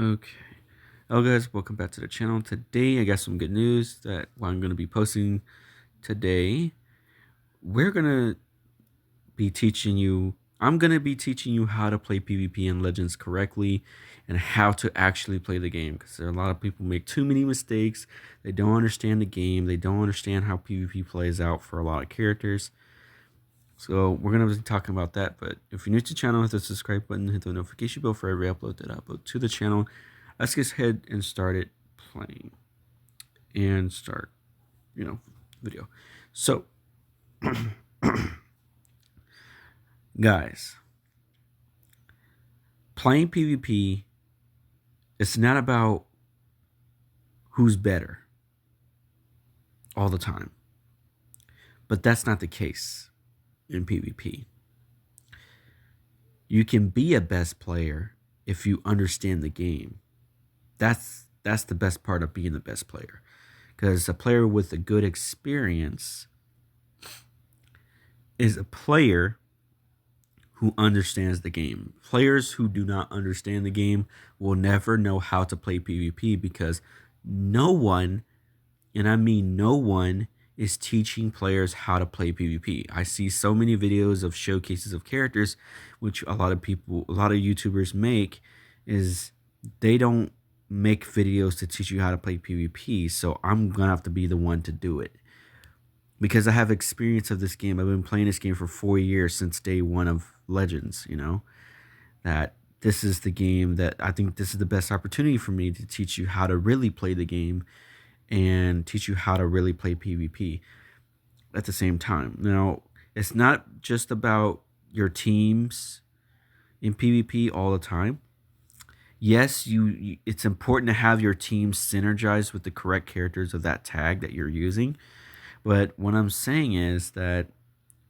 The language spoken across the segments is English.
Okay. Hello guys, welcome back to the channel. Today I got some good news that I'm going to be posting today. We're going to be teaching you, I'm going to be teaching you how to play PvP in Legends correctly and how to actually play the game, because there are a lot of people make too many mistakes. They don't understand the game. They don't understand how PvP plays out for a lot of characters. So we're going to be talking about that. But if you're new to the channel, hit the subscribe button, hit the notification bell for every upload that I upload to the channel. Let's get ahead and start it playing and start, video. So, guys, playing PvP, it's not about who's better all the time. But that's not the case in PvP. You can be a best player if you understand the game. That's the best part of being the best player. Because a player with a good experience is a player who understands the game. Players who do not understand the game will never know how to play PvP, because no one, and I mean no one, is teaching players how to play PvP. I see so many videos of showcases of characters, which a lot of YouTubers make, is they don't make videos to teach you how to play PvP. So I'm gonna have to be the one to do it, because I have experience of this game. I've been playing this game for 4 years, since day one of Legends, that this is the game that I think this is the best opportunity for me to teach you how to really play the game and teach you how to really play PvP at the same time. Now, it's not just about your teams in PvP all the time. Yes, it's important to have your team synergize with the correct characters of that tag that you're using. But what I'm saying is that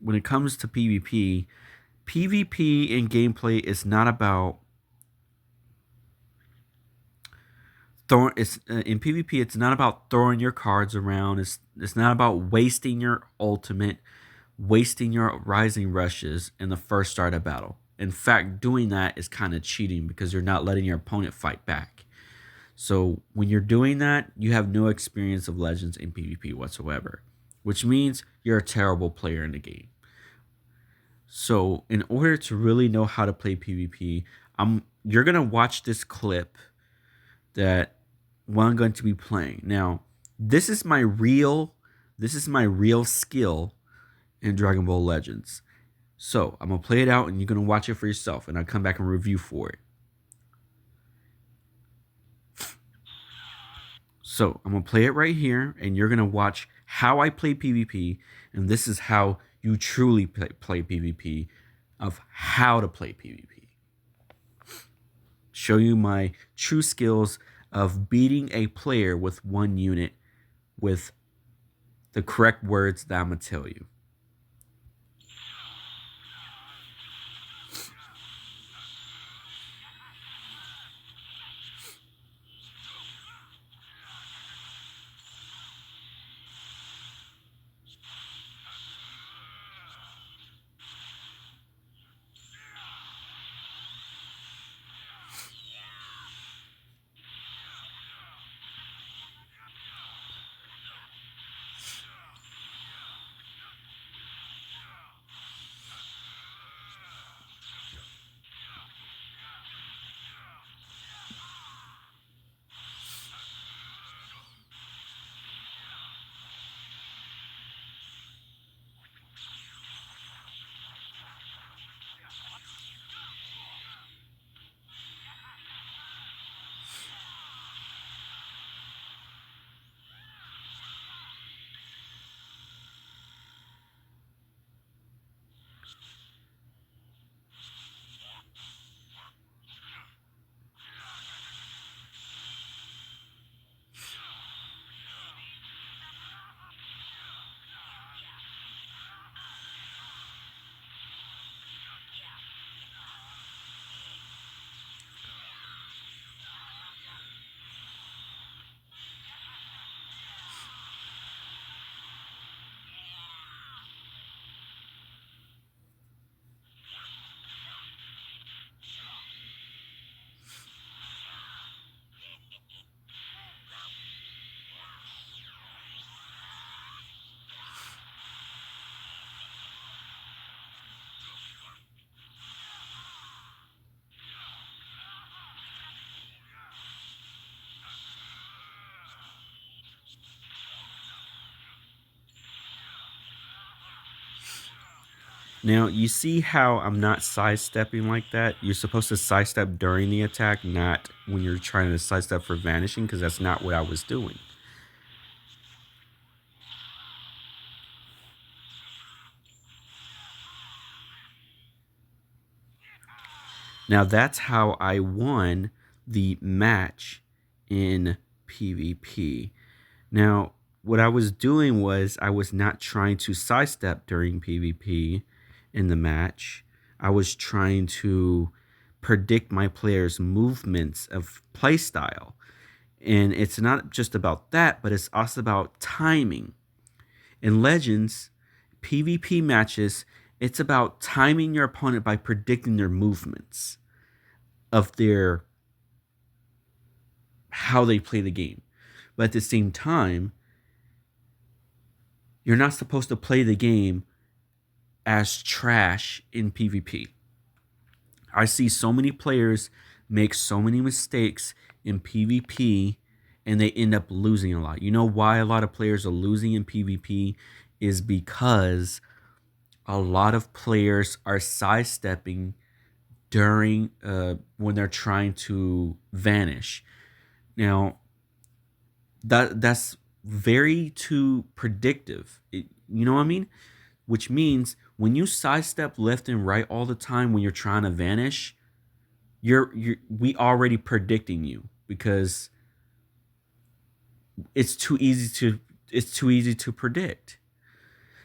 when it comes to PvP, PvP in gameplay is not about in PvP. It's not about throwing your cards around. It's not about wasting your ultimate, wasting your rising rushes in the first start of battle. In fact, doing that is kind of cheating, because you're not letting your opponent fight back. So when you're doing that, you have no experience of Legends in PvP whatsoever, which means you're a terrible player in the game. So in order to really know how to play PvP, you're gonna watch this clip that I'm going to be playing. Now, this is my real skill in Dragon Ball Legends. So I'm gonna play it out, and you're gonna watch it for yourself, and I'll come back and review for it. So I'm gonna play it right here, and you're gonna watch how I play PvP, and this is how you truly play PvP, of how to play PvP. Show you my true skills of beating a player with one unit with the correct words that I'm gonna tell you. Now, you see how I'm not sidestepping like that? You're supposed to sidestep during the attack, not when you're trying to sidestep for vanishing, because that's not what I was doing. Now, that's how I won the match in PvP. Now, what I was doing was I was not trying to sidestep during PvP in the match. I was trying to predict my players' movements of playstyle. And it's not just about that, but it's also about timing. In Legends, PvP matches, it's about timing your opponent by predicting their movements of their how they play the game. But at the same time, you're not supposed to play the game as trash in PvP. I see so many players make so many mistakes in PvP and they end up losing a lot. You know why a lot of players are losing in PvP is because a lot of players are sidestepping during when they're trying to vanish. Now, that's very too predictive. You know what I mean? Which means when you sidestep left and right all the time when you're trying to vanish, you're we already predicting you because it's too easy to it's too easy to predict.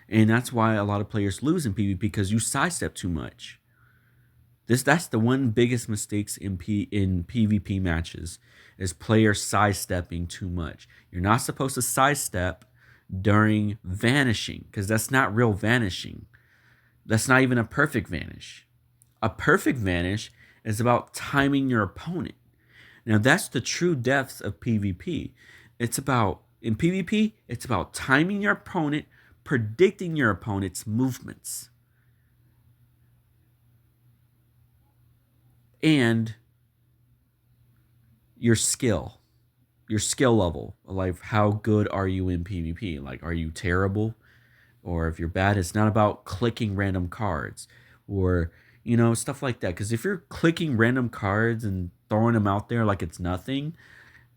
And that's why a lot of players lose in PvP because you sidestep too much. That's the one biggest mistakes in PvP matches is players sidestepping too much. You're not supposed to sidestep during vanishing because that's not real vanishing. That's not even a perfect vanish. A perfect vanish is about timing your opponent. Now that's the true depths of PvP. It's about in PvP, it's about timing your opponent, predicting your opponent's movements. And your skill level. Like how good are you in PvP? Like are you terrible? Or if you're bad, it's not about clicking random cards or stuff like that. Because if you're clicking random cards and throwing them out there like it's nothing,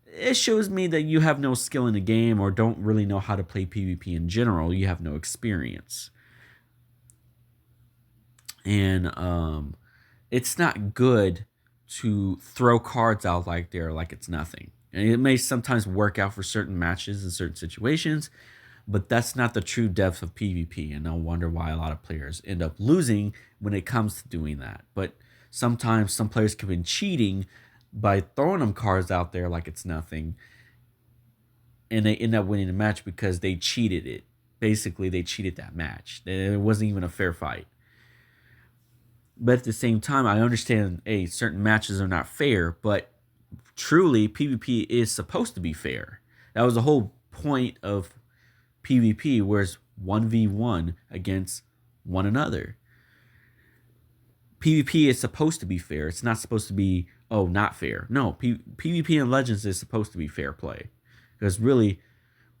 it shows me that you have no skill in the game or don't really know how to play PvP in general. You have no experience. And it's not good to throw cards out like there like it's nothing. And it may sometimes work out for certain matches in certain situations, but that's not the true depth of PvP. And no wonder why a lot of players end up losing when it comes to doing that. But sometimes some players can be cheating by throwing them cards out there like it's nothing, and they end up winning the match because they cheated it. Basically, they cheated that match. It wasn't even a fair fight. But at the same time, I understand, hey, certain matches are not fair, but truly, PvP is supposed to be fair. That was the whole point of PvP, where it's 1v1 against one another. PvP is supposed to be fair. It's not supposed to be, oh, not fair. No, PvP in Legends is supposed to be fair play. Because really,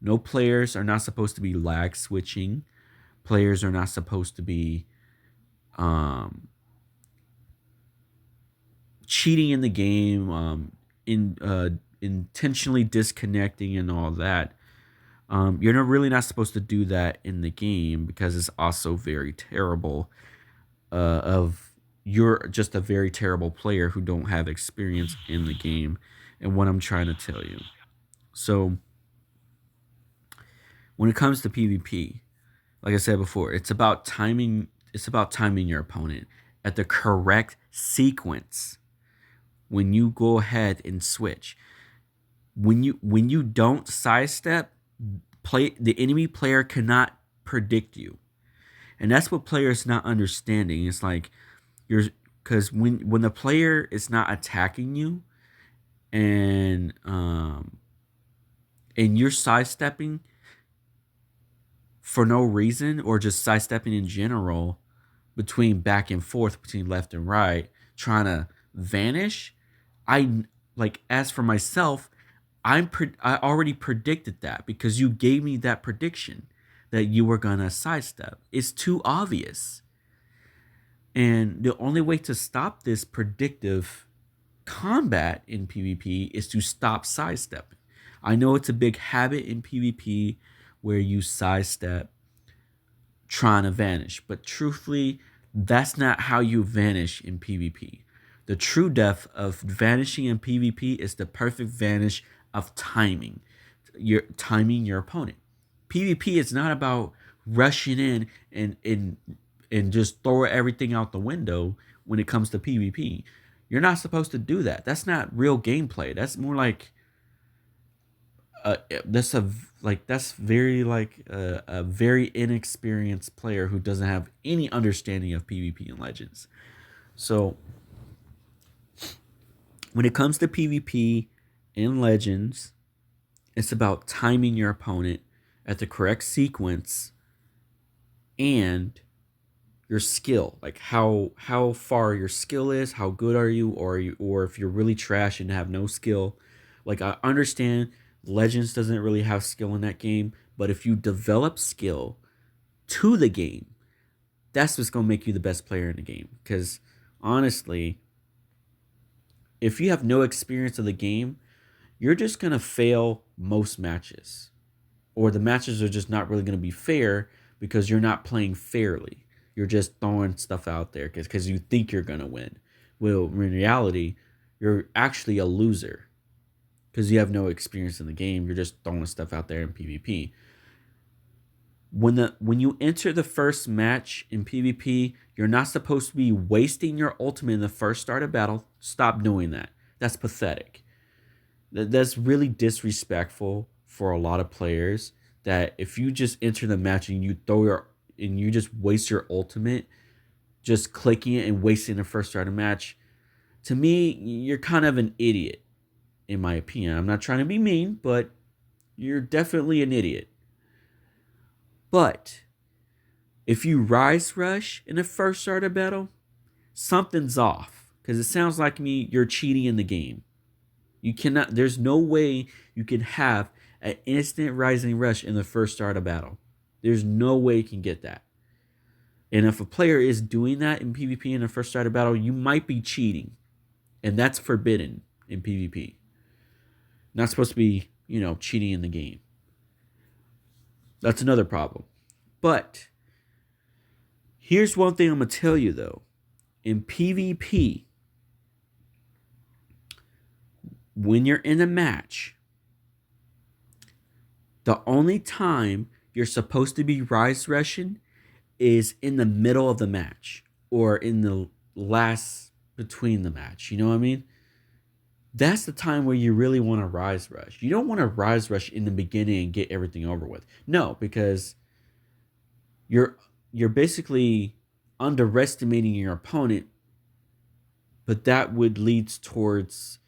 no players are not supposed to be lag switching. Players are not supposed to be cheating in the game, intentionally disconnecting and all that. You're really not supposed to do that in the game because it's also very terrible. Of you're just a very terrible player who don't have experience in the game, and what I'm trying to tell you. So when it comes to PvP, like I said before, it's about timing. It's about timing your opponent at the correct sequence when you go ahead and switch. When you don't sidestep, the enemy player cannot predict you, and that's what players not understanding. It's like you're because when the player is not attacking you and you're sidestepping for no reason or just sidestepping in general between back and forth between left and right trying to vanish. I like as for myself, I already predicted that because you gave me that prediction that you were gonna sidestep. It's too obvious. And the only way to stop this predictive combat in PvP is to stop sidestepping. I know it's a big habit in PvP where you sidestep trying to vanish, but truthfully, that's not how you vanish in PvP. The true depth of vanishing in PvP is the perfect vanish of timing. You're timing your opponent. PvP is not about rushing in and just throw everything out the window when it comes to PvP. You're not supposed to do that. That's not real gameplay. That's more like that's a that's very like a very inexperienced player who doesn't have any understanding of PvP and Legends. So when it comes to PvP and Legends, it's about timing your opponent at the correct sequence and your skill, like how far your skill is, how good are you, or if you're really trash and have no skill. Like I understand Legends doesn't really have skill in that game, but if you develop skill to the game, that's what's gonna make you the best player in the game. Because honestly, if you have no experience of the game, you're just gonna fail most matches, or the matches are just not really gonna be fair because you're not playing fairly. You're just throwing stuff out there because you think you're gonna win. Well, in reality, you're actually a loser because you have no experience in the game. You're just throwing stuff out there in PvP. When you enter the first match in PvP, you're not supposed to be wasting your ultimate in the first start of battle. Stop doing that. That's pathetic. That's really disrespectful for a lot of players. That if you just enter the match and you just waste your ultimate, just clicking it and wasting the first start of match, to me, you're kind of an idiot, in my opinion. I'm not trying to be mean, but you're definitely an idiot. But if you rise rush in the first start of battle, something's off. Because it sounds like me, you're cheating in the game. You cannot, there's no way you can have an instant rising rush in the first start of battle. There's no way you can get that. And if a player is doing that in PvP in the first start of battle, you might be cheating. And that's forbidden in PvP. Not supposed to be, cheating in the game. That's another problem. But here's one thing I'm going to tell you though. In PvP, when you're in a match, the only time you're supposed to be rise rushing is in the middle of the match or in the last between the match. You know what I mean? That's the time where you really want to rise rush. You don't want to rise rush in the beginning and get everything over with. No, because you're basically underestimating your opponent, but that would lead towards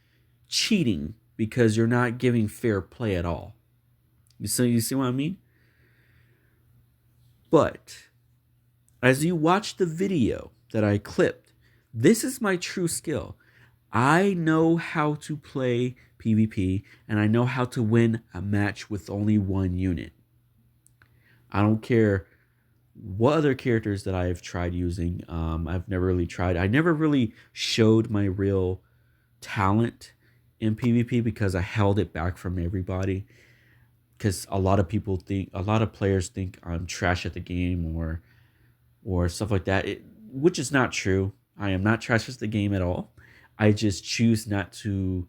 cheating because you're not giving fair play at all. You see what I mean? But as you watch the video that I clipped, this is my true skill. I know how to play PvP and I know how to win a match with only one unit. I don't care what other characters that I've tried using. I've never really tried. I never really showed my real talent in PvP because I held it back from everybody. Because a lot of players think I'm trash at the game or stuff like that, which is not true. I am not trash at the game at all. I just choose not to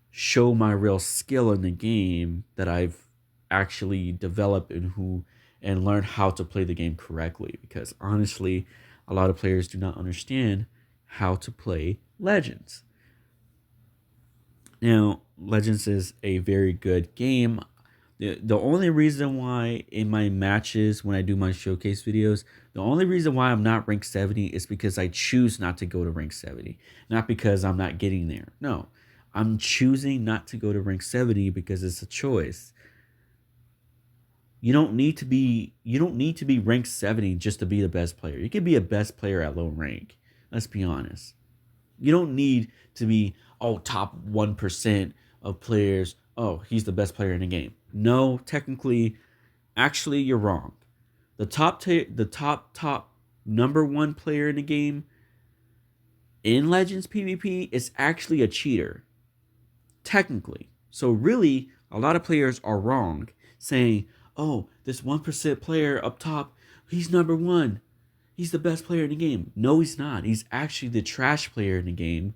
show my real skill in the game that I've actually developed and learned how to play the game correctly. Because honestly, a lot of players do not understand how to play Legends. Now, Legends is a very good game. The only reason why in my matches, when I do my showcase videos, the only reason why I'm not rank 70 is because I choose not to go to rank 70. Not because I'm not getting there. No, I'm choosing not to go to rank 70 because it's a choice. You don't need to be ranked 70 just to be the best player. You can be a best player at low rank. Let's be honest. You don't need to be top 1% of players. Oh, he's the best player in the game. No, technically, actually, you're wrong. The top number one player in the game in Legends PvP is actually a cheater, technically. So really, a lot of players are wrong saying, "Oh, this 1% player up top, he's number one. He's the best player in the game." No, he's not. He's actually the trash player in the game,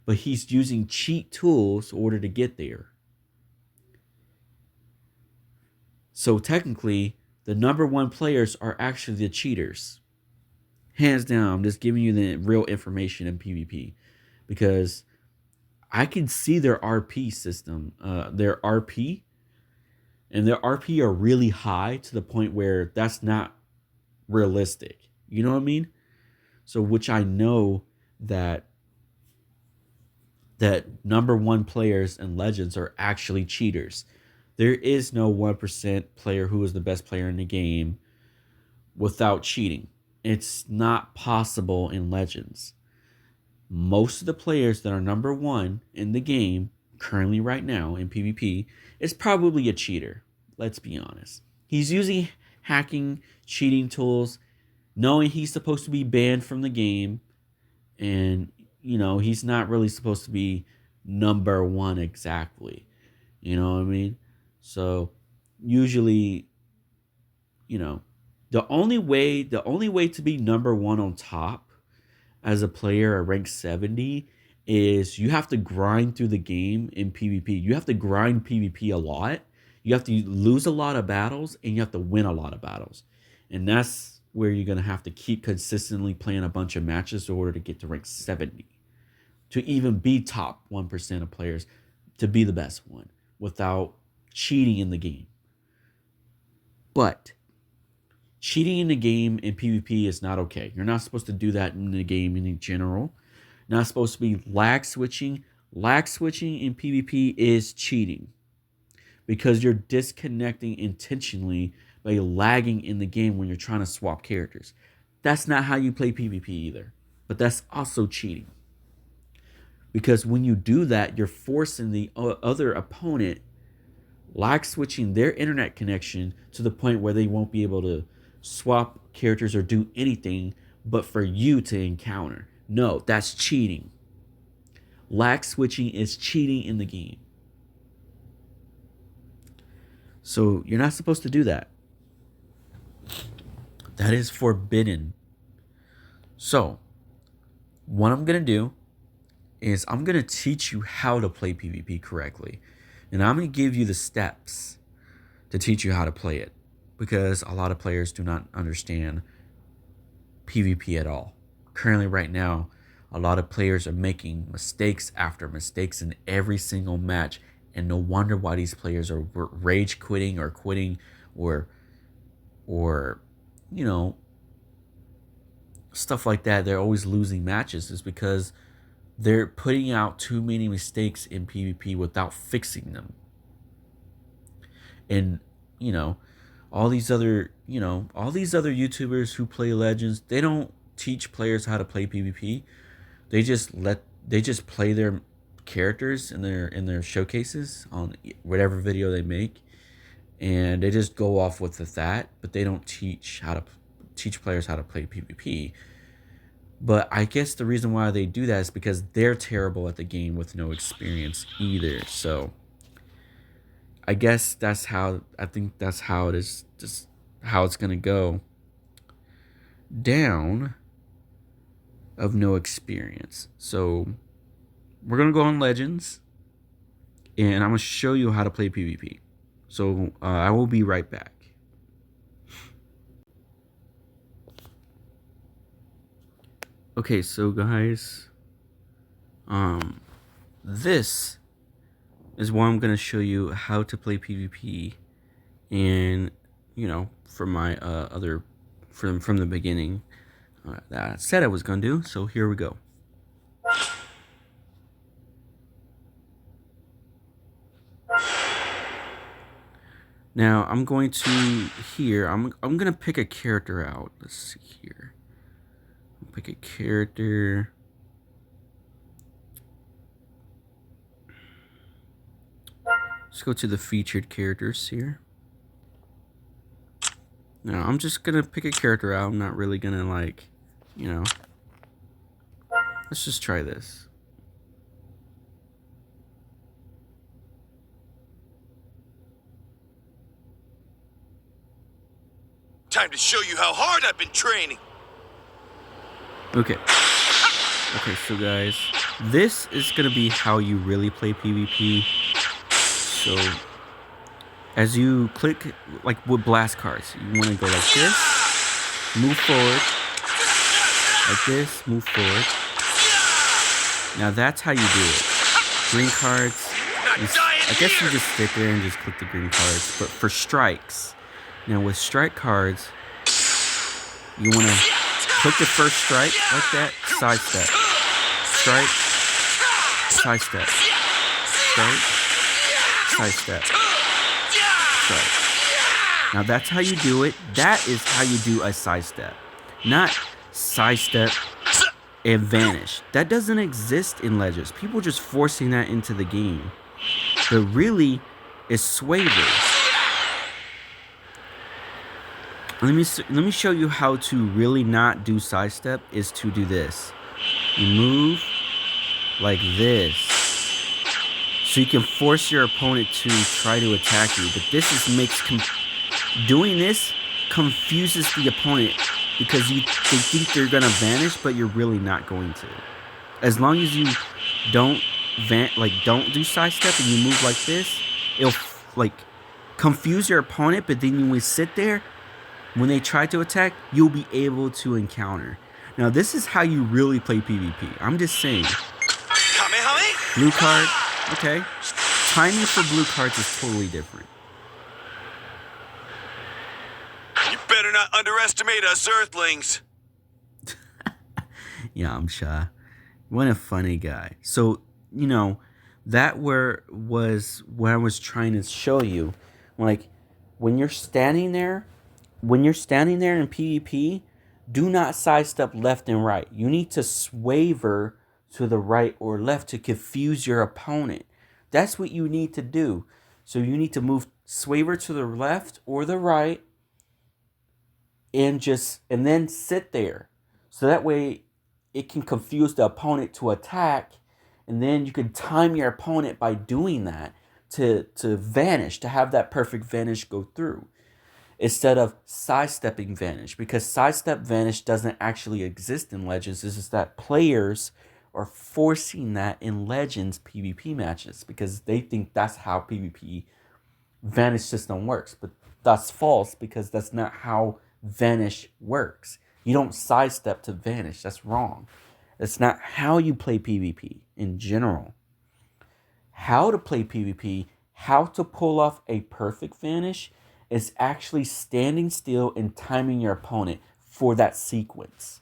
but he's using cheat tools in order to get there. So technically, the number one players are actually the cheaters. Hands down, I'm just giving you the real information in PvP because I can see their RP system, their RP, and their RP are really high to the point where that's not realistic. You know what I mean? So, which I know that number one players and legends are actually cheaters. There is no 1% player who is the best player in the game without cheating. It's not possible in legends. Most of the players that are number one in the game currently right now in PvP is probably a cheater. Let's be honest. He's using hacking, cheating tools, knowing he's supposed to be banned from the game, and he's not really supposed to be number one exactly. You know what I mean? So usually, you know, the only way to be number one on top as a player at rank 70 is you have to grind through the game in PvP. You have to grind PvP a lot. You have to lose a lot of battles and you have to win a lot of battles. And that's where you're going to have to keep consistently playing a bunch of matches in order to get to rank 70. To even be top 1% of players, to be the best one without cheating in the game. But cheating in the game in PvP is not okay. You're not supposed to do that in the game in general. Not supposed to be lag switching. Lag switching in PvP is cheating because you're disconnecting intentionally by lagging in the game when you're trying to swap characters. That's not how you play PvP either, but that's also cheating. Because when you do that, you're forcing the other opponent lag switching their internet connection to the point where they won't be able to swap characters or do anything but for you to encounter. No, that's cheating. Lag switching is cheating in the game. So you're not supposed to do that. That is forbidden. So, what I'm going to do is I'm going to teach you how to play PvP correctly. And I'm going to give you the steps to teach you how to play it. Because a lot of players do not understand PvP at all. Currently, right now, a lot of players are making mistakes after mistakes in every single match. And no wonder why these players are rage quitting or quitting or stuff like that. They're always losing matches is because they're putting out too many mistakes in PvP without fixing them. And, all these other YouTubers who play Legends, they don't teach players how to play PvP. They just play their characters in their showcases on whatever video they make, and they just go off with that, but they don't teach players how to play PvP. But I guess the reason why they do that is because they're terrible at the game with no experience either. So I guess I think that's how it is, just how it's going to go down of no experience. So we're going to go on Legends and I'm going to show you how to play PvP. So I will be right back. Okay, so guys, this is why I'm going to show you how to play PvP and, from my from the beginning that I said I was going to do. So here we go. Now I'm going to I'm going to pick a character out. Let's see here. Pick a character. Let's go to the featured characters here. Now, I'm just going to pick a character out. I'm not really going to, like, you know. Let's just try this. Time to show you how hard I've been training. Okay. Okay, so guys, this is going to be how you really play PvP. So, as you click, like with blast cards, you want to go like this, move forward, like this, move forward. Now that's how you do it. Green cards, I guess you just sit there and just click the green cards. But for strikes, now with strike cards, you want to click the first strike like that, sidestep, strike, sidestep, strike, sidestep, strike. Now that's how you do it. That is how you do a sidestep, not sidestep and vanish. That doesn't exist in Legends. People just forcing that into the game. But really, it's swaver. Let me show you how to really not do sidestep. Is to do this. You move like this, so you can force your opponent to try to attack you. But this doing this confuses the opponent because they think they're gonna vanish, but you're really not going to. As long as you don't do sidestep and you move like this, it'll like confuse your opponent. But then when you sit there, when they try to attack, you'll be able to encounter. Now this is how you really play PvP. I'm just saying. Blue card, okay. Timing for blue cards is totally different. You better not underestimate us Earthlings. Yeah, I'm shy. What a funny guy. So, that was what I was trying to show you. Like, when you're standing there in PvP, do not sidestep left and right. You need to swaver to the right or left to confuse your opponent. That's what you need to do. So you need to move swaver to the left or the right and then sit there. So that way it can confuse the opponent to attack, and then you can time your opponent by doing that to vanish, to have that perfect vanish go through, instead of sidestepping vanish, because sidestep vanish doesn't actually exist in Legends. It's just that players are forcing that in Legends PvP matches because they think that's how PvP vanish system works. But that's false, because that's not how vanish works. You don't sidestep to vanish. That's wrong. That's not how you play PvP in general. How to play PvP, how to pull off a perfect vanish, is actually standing still and timing your opponent for that sequence.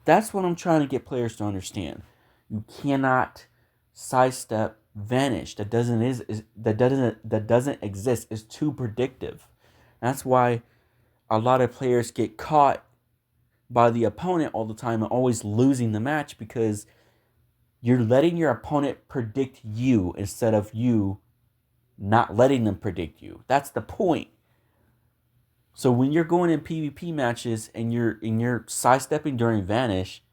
That's what I'm trying to get players to understand. You cannot sidestep vanish. That doesn't exist. It's too predictive. That's why a lot of players get caught by the opponent all the time and always losing the match, because you're letting your opponent predict you instead of you not letting them predict you. That's the point. So when you're going in PvP matches and you're sidestepping during vanish,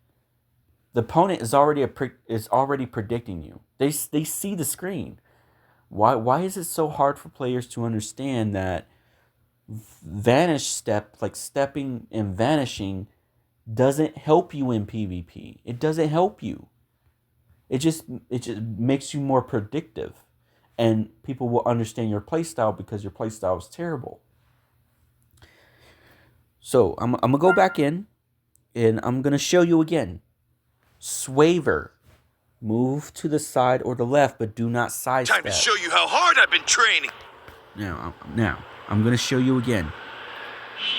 the opponent is already predicting you. They see the screen. Why is it so hard for players to understand that vanish step, like stepping and vanishing, doesn't help you in PvP? It doesn't help you. It just makes you more predictive, and people will understand your playstyle because your playstyle is terrible. So I'm gonna go back in, and I'm gonna show you again. Swaver, move to the side or the left, but do not sidestep. Time to show you how hard I've been training. Now I'm gonna show you again.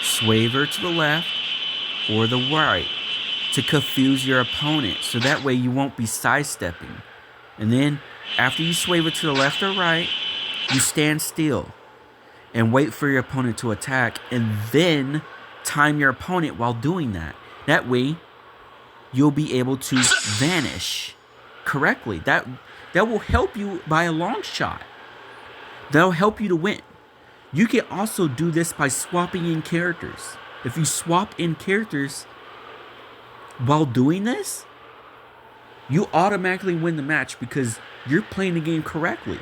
Swaver to the left or the right to confuse your opponent, so that way you won't be sidestepping. And then after you swaver to the left or right, you stand still and wait for your opponent to attack, and then time your opponent while doing that. That way you'll be able to vanish correctly. That will help you by a long shot. That'll help you to win. You can also do this by swapping in characters. If you swap in characters while doing this, you automatically win the match because you're playing the game correctly.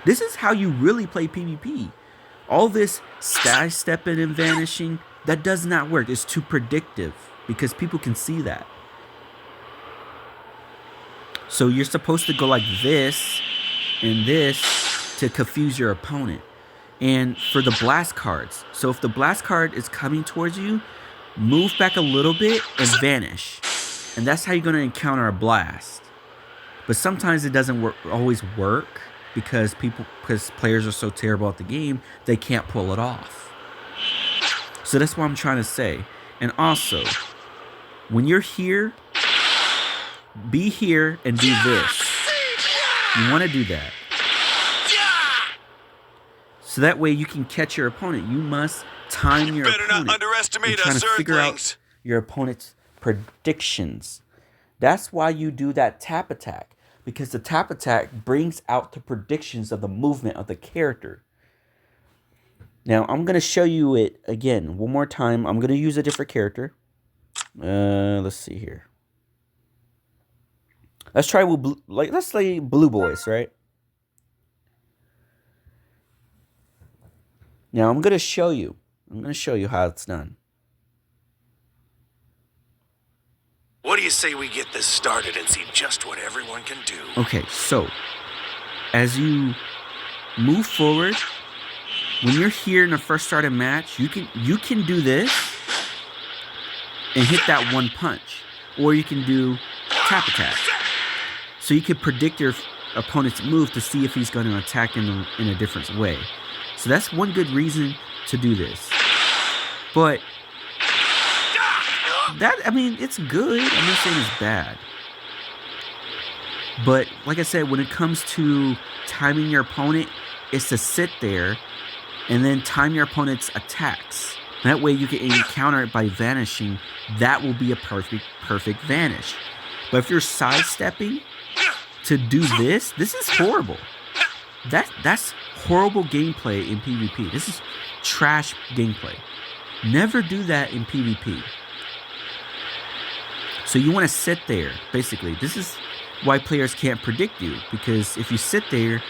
This is how you really play PvP. All this sky stepping and vanishing, that does not work. It's too predictive because people can see that. So you're supposed to go like this and this to confuse your opponent. And for the blast cards, so if the blast card is coming towards you, move back a little bit and vanish. And that's how you're going to encounter a blast. But sometimes it doesn't always work because players are so terrible at the game, they can't pull it off. So that's what I'm trying to say. And also, when you're here, be here and do this. You want to do that. So that way you can catch your opponent. You must time your opponent. You better not underestimate You're trying us, to figure out your opponent's predictions. That's why you do that tap attack. Because the tap attack brings out the predictions of the movement of the character. Now, I'm going to show you it again one more time. I'm going to use a different character. Let's see here. Let's try with let's say Blue Boys, right? Now, I'm going to show you. I'm going to show you how it's done. What do you say we get this started and see just what everyone can do? Okay, so as you move forward, when you're here in the first started match, you can do this and hit that one punch, or you can do tap attack. So you can predict your opponent's move to see if he's going to attack in a different way. So that's one good reason to do this. But it's good. I'm not saying it's bad. But like I said, when it comes to timing your opponent, it's to sit there and then time your opponent's attacks. That way you can encounter it by vanishing. That will be a perfect vanish. But if you're sidestepping to do this is horrible. That's horrible gameplay in PvP. This is trash gameplay. Never do that in PvP. So you want to sit there, basically. This is why players can't predict you, because if you sit there,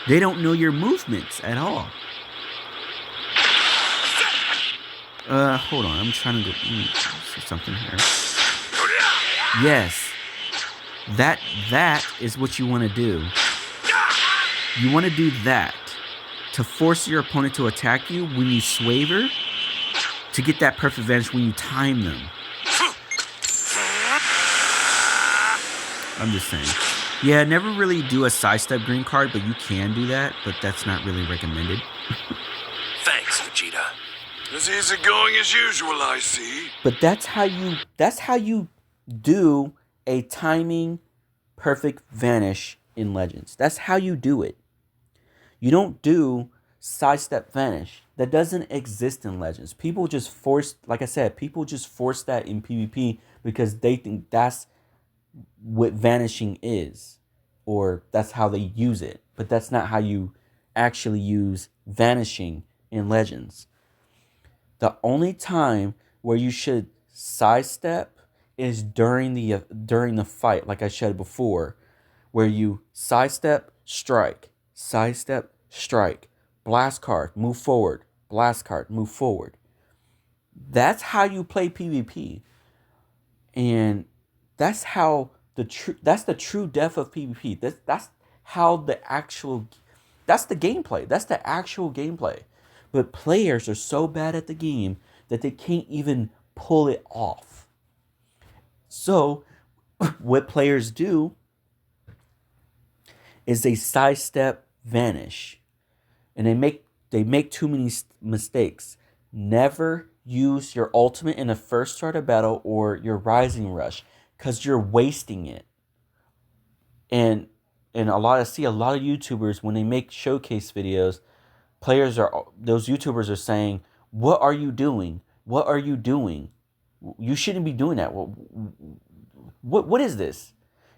they don't know your movements at all. Hold on. I'm trying to see something here. Yes. That is what you want to do. You want to do that to force your opponent to attack you when you swaver, to get that perfect advantage when you time them. I'm just saying. Yeah, never really do a sidestep green card, but you can do that, but that's not really recommended. Thanks, Vegeta. As easy going as usual, I see. But that's how you do a timing perfect vanish in Legends. That's how you do it. You don't do sidestep vanish. That doesn't exist in Legends. People just force, like I said, people just force that in PvP because they think that's what vanishing is, or that's how they use it. But that's not how you actually use vanishing in Legends. The only time where you should sidestep is during the fight, like I said before, where you sidestep, strike, blast card, move forward, blast card, move forward. That's how you play PvP, and that's how that's the true depth of PvP. That's the gameplay. That's the actual gameplay. But players are so bad at the game that they can't even pull it off. So, what players do is they sidestep vanish. And they make too many mistakes. Never use your ultimate in the first start of battle or your rising rush, because you're wasting it. And I see a lot of YouTubers, when they make showcase videos, those YouTubers are saying, "What are you doing? What are you doing? You shouldn't be doing that. What is this?"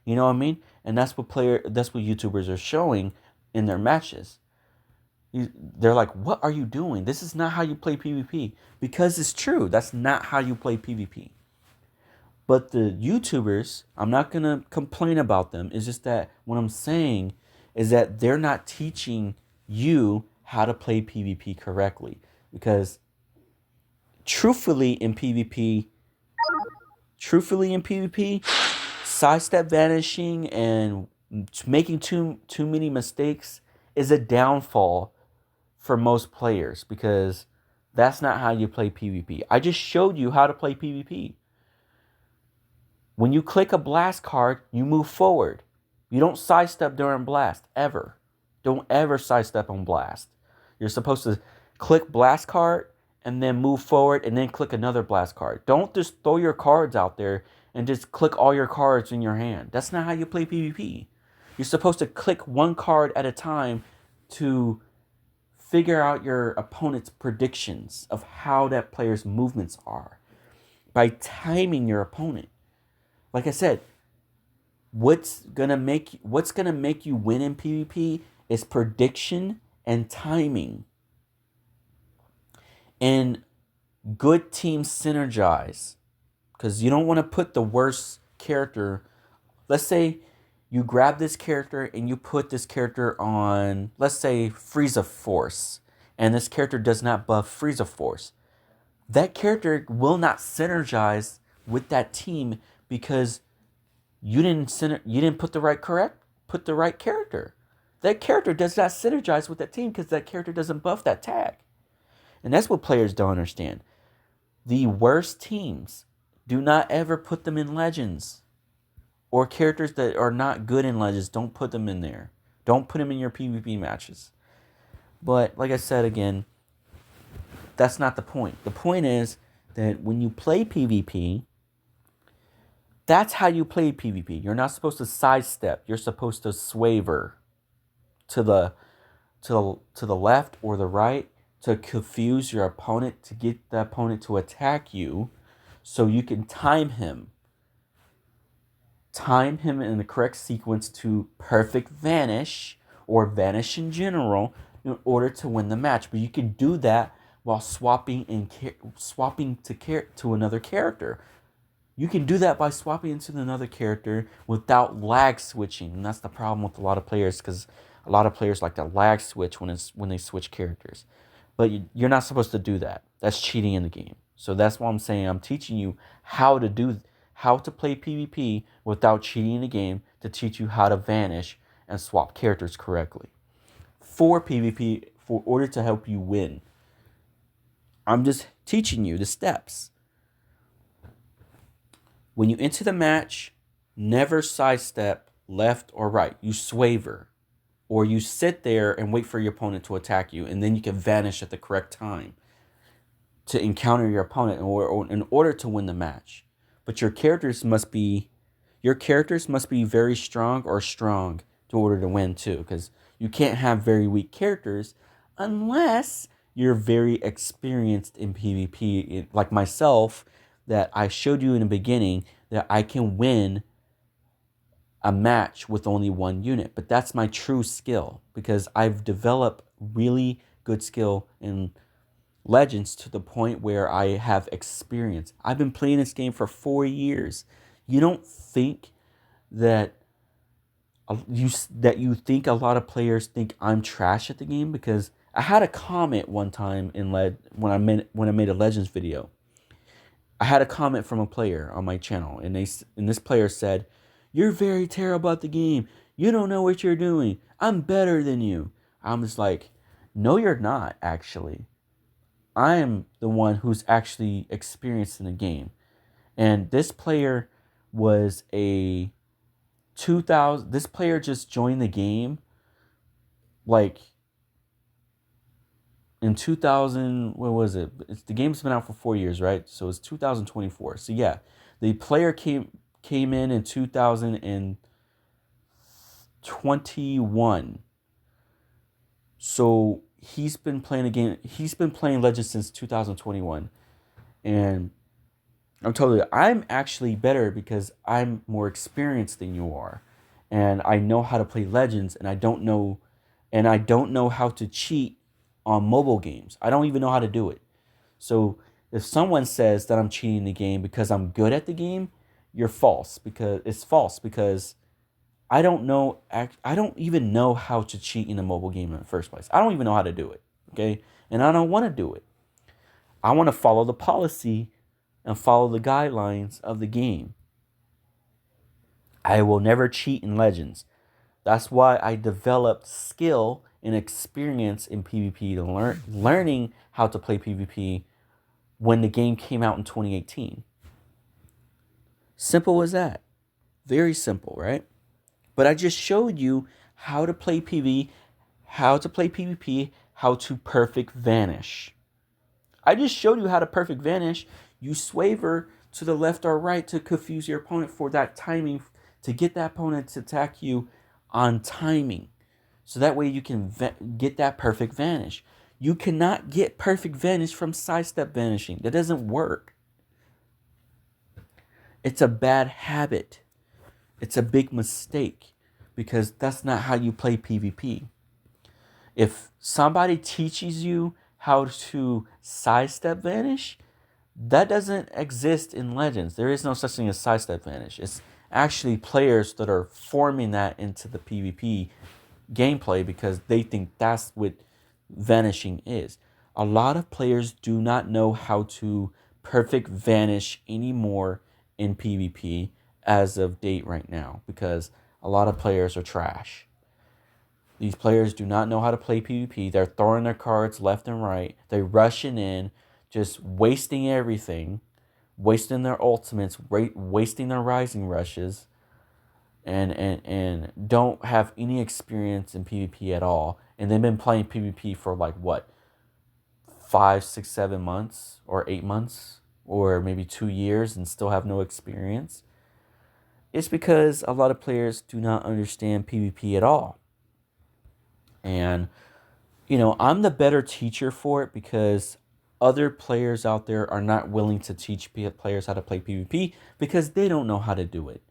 You know what I mean? And that's what YouTubers are showing in their matches. They're like, what are you doing? This is not how you play PvP. Because it's true. That's not how you play PvP. But the YouTubers, I'm not going to complain about them. It's just that what I'm saying is that they're not teaching you how to play PvP correctly. Because truthfully in PvP, sidestep vanishing and making too many mistakes is a downfall for most players because that's not how you play PvP. I just showed you how to play PvP. When you click a blast card, you move forward. You don't sidestep during blast, ever. Don't ever sidestep on blast. You're supposed to click blast card and then move forward and then click another blast card. Don't just throw your cards out there and just click all your cards in your hand. That's not how you play PvP. You're supposed to click one card at a time to figure out your opponent's predictions of how that player's movements are by timing your opponent. Like I said, what's gonna make you win in PvP is prediction and timing. And good teams synergize because you don't want to put the worst character. Let's say you grab this character and you put this character on, let's say, Frieza Force, and this character does not buff Frieza Force. That character will not synergize with that team because you didn't put the right character. That character does not synergize with that team because that character doesn't buff that tag. And that's what players don't understand. The worst teams, do not ever put them in Legends. Or characters that are not good in Legends, don't put them in there. Don't put them in your PvP matches. But like I said again, that's not the point. The point is that when you play PvP, that's how you play PvP. You're not supposed to sidestep. You're supposed to swaver to the left or the right to confuse your opponent, to get the opponent to attack you so you can time him. Time him in the correct sequence to perfect vanish or vanish in general in order to win the match. But you can do that while swapping to another character. You can do that by swapping into another character without lag switching. And that's the problem with a lot of players because a lot of players like to lag switch when they switch characters. But you're not supposed to do that. That's cheating in the game. So that's why I'm saying I'm teaching you how to play PvP without cheating in the game to teach you how to vanish and swap characters correctly. For PvP, for order to help you win. I'm just teaching you the steps. When you enter the match, never sidestep left or right. You swaver. Or you sit there and wait for your opponent to attack you, and then you can vanish at the correct time to encounter your opponent or in order to win the match. But your characters must be very strong or strong in order to win too, because you can't have very weak characters unless you're very experienced in PvP, like myself, that I showed you in the beginning that I can win a match with only one unit. But that's my true skill because I've developed really good skill in Legends to the point where I have experience. I've been playing this game for 4 years. You don't think that you think a lot of players think I'm trash at the game? Because I had a comment one time when I made a Legends video. I had a comment from a player on my channel, and this player said, "You're very terrible at the game. You don't know what you're doing. I'm better than you." I'm just like, "No, you're not, actually. I am the one who's actually experienced in the game." And this player was this player just joined the game like in 2000, what was it? The game's been out for 4 years, right? So it's 2024. So yeah, the player came in 2021. So he's been playing Legends since 2021. And I'm totally, I'm actually better because I'm more experienced than you are. And I know how to play Legends, and I don't know how to cheat on mobile games. I don't even know how to do it. So if someone says that I'm cheating the game because I'm good at the game, you're false because it's false because I don't know. I don't even know how to cheat in a mobile game in the first place. I don't even know how to do it. Okay, and I don't want to do it. I want to follow the policy and follow the guidelines of the game. I will never cheat in Legends. That's why I developed skill and experience in PvP to learning how to play PvP when the game came out in 2018. Simple as that. Very simple, right? But I just showed you how to play PvP, how to play PvP, how to perfect vanish. I just showed you how to perfect vanish. You swaver to the left or right to confuse your opponent for that timing, to get that opponent to attack you on timing. So that way you can get that perfect vanish. You cannot get perfect vanish from sidestep vanishing. That doesn't work. It's a bad habit. It's a big mistake because that's not how you play PvP. If somebody teaches you how to sidestep vanish, that doesn't exist in Legends. There is no such thing as sidestep vanish. It's actually players that are forming that into the PvP gameplay because they think that's what vanishing is. A lot of players do not know how to perfect vanish anymore in PvP as of date right now because a lot of players are trash. These players do not know how to play PvP. They're throwing their cards left and right. They're rushing in, just wasting everything, wasting their ultimates, wasting their rising rushes, and don't have any experience in PvP at all. And they've been playing PvP for like what, 5, 6, 7 months or 8 months or maybe 2 years and still have no experience. It's because a lot of players do not understand PvP at all. And, I'm the better teacher for it because other players out there are not willing to teach players how to play PvP because they don't know how to do it.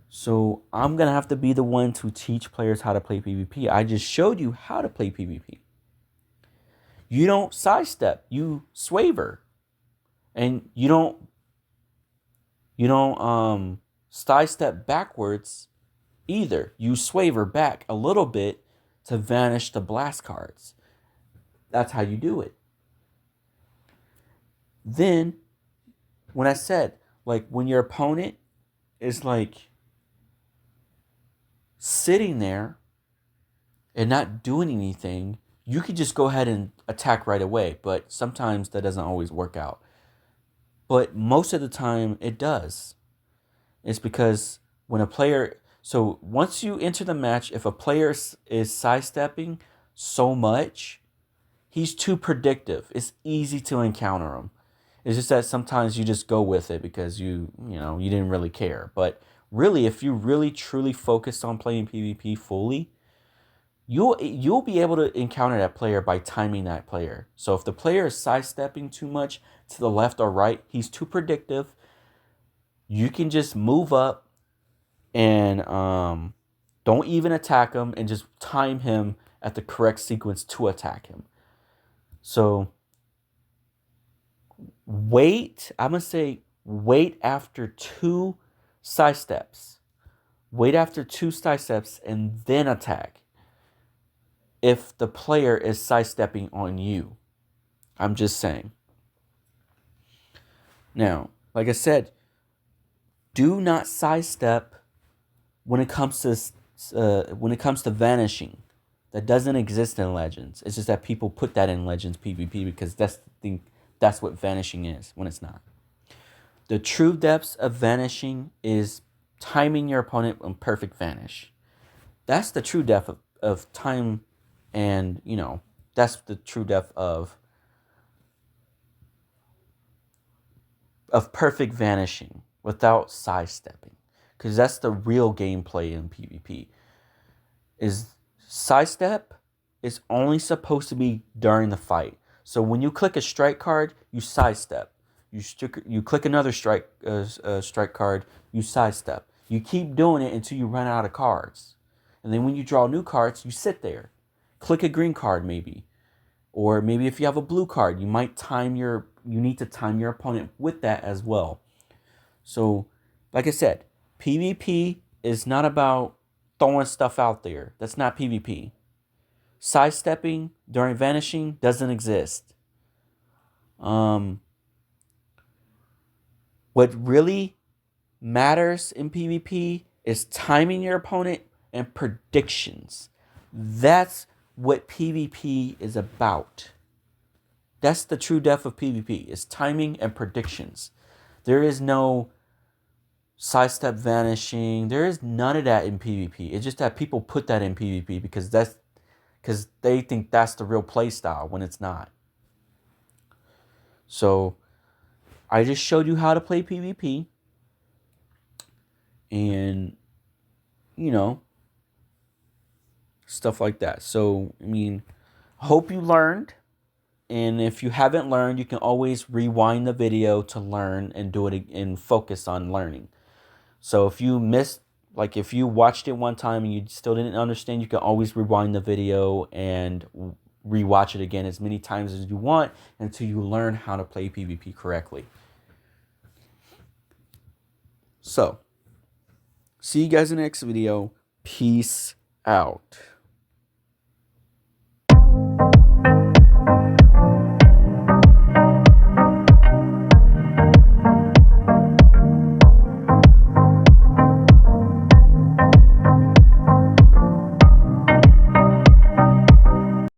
So I'm going to have to be the one to teach players how to play PvP. I just showed you how to play PvP. You don't sidestep, you swaver. And you don't sidestep backwards either. You swaver back a little bit to vanish the blast cards. That's how you do it. Then, when I said, like, when your opponent is, like, sitting there and not doing anything, you could just go ahead and attack right away. But sometimes that doesn't always work out. But most of the time, it does. It's because when a player... So, once you enter the match, if a player is sidestepping so much, he's too predictive. It's easy to encounter him. It's just that sometimes you just go with it because you didn't really care. But really, if you really truly focus on playing PvP fully, you'll be able to encounter that player by timing that player. So if the player is sidestepping too much to the left or right, he's too predictive. You can just move up and don't even attack him and just time him at the correct sequence to attack him. So I'm going to say wait after 2 sidesteps. Wait after 2 sidesteps and then attack if the player is sidestepping on you. I'm just saying. Now, like I said, do not sidestep when it comes to vanishing. That doesn't exist in Legends. It's just that people put that in Legends PvP because that's what vanishing is when it's not. The true depths of vanishing is timing your opponent on perfect vanish. That's the true depth of time, and that's the true depth of perfect vanishing without sidestepping. Because that's the real gameplay in PvP. Is sidestep is only supposed to be during the fight. So when you click a strike card, you sidestep. You click another strike card, you sidestep. You keep doing it until you run out of cards. And then when you draw new cards, you sit there. Click a green card maybe. Or maybe if you have a blue card, you need to time your opponent with that as well. So, like I said, PvP is not about throwing stuff out there. That's not PvP. Sidestepping during vanishing doesn't exist. What really matters in PvP is timing your opponent and predictions. That's what PvP is about. That's the true depth of PvP, is timing and predictions. There is no sidestep vanishing. There is none of that in PvP. It's just that people put that in PvP because they think that's the real play style when it's not. So I just showed you how to play PvP. And, stuff like that. So, hope you learned. And if you haven't learned, you can always rewind the video to learn and do it and focus on learning. So if you if you watched it one time and you still didn't understand, you can always rewind the video and rewatch it again as many times as you want until you learn how to play PvP correctly. So, see you guys in the next video. Peace out.